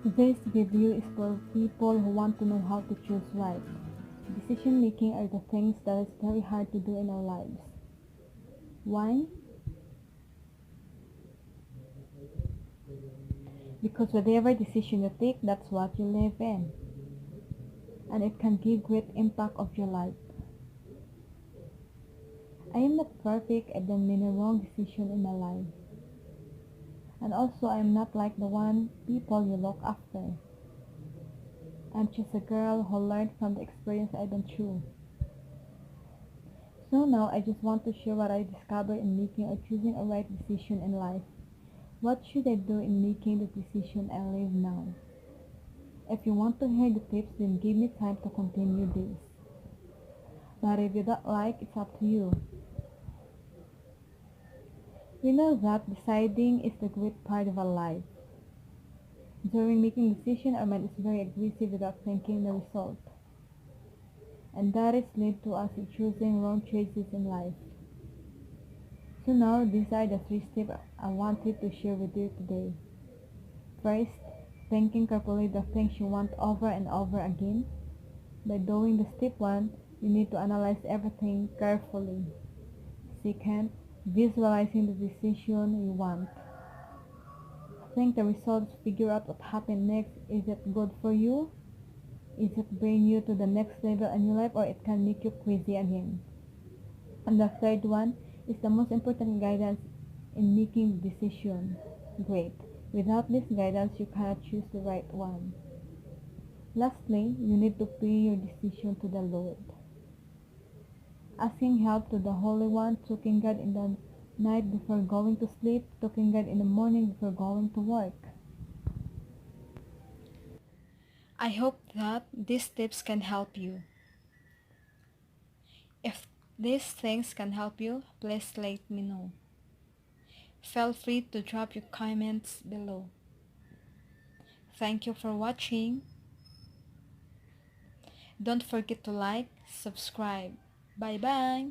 This video is for people who want to know how to choose right. Decision making are the things that is very hard to do in our lives. Why? Because whatever decision you take, that's what you live in. And it can give great impact of your life. I am not perfect. I've done many wrong decisions in my life. And also I am not like the one people you look after. I'm just a girl who learned from the experience I've been through. So now I just want to share what I discovered in making or choosing a right decision in life. What should I do in making the decision I live now? If you want to hear the tips, then give me time to continue this. But if you don't like, it's up to you. We know that deciding is the great part of our life. During making decision, our mind is very aggressive without thinking the result. And that is lead to us choosing wrong choices in life. So now, these are the 3 steps I wanted to share with you today. First, thinking carefully the things you want over and over again. By doing the step 1, you need to analyze everything carefully. Second, visualizing the decision you want. Think the results, figure out what happened next. Is it good for you? Is it bring you to the next level in your life, or it can make you crazy again? And the third one is the most important guidance in making decision. Great. Without this guidance, you cannot choose the right one. Lastly, you need to pray your decision to the Lord. Asking help to the Holy One, talking God in the night before going to sleep, talking God in the morning before going to work. I hope that these tips can help you. If these things can help you, please let me know. Feel free to drop your comments below. Thank you for watching. Don't forget to like, subscribe. Bye bye.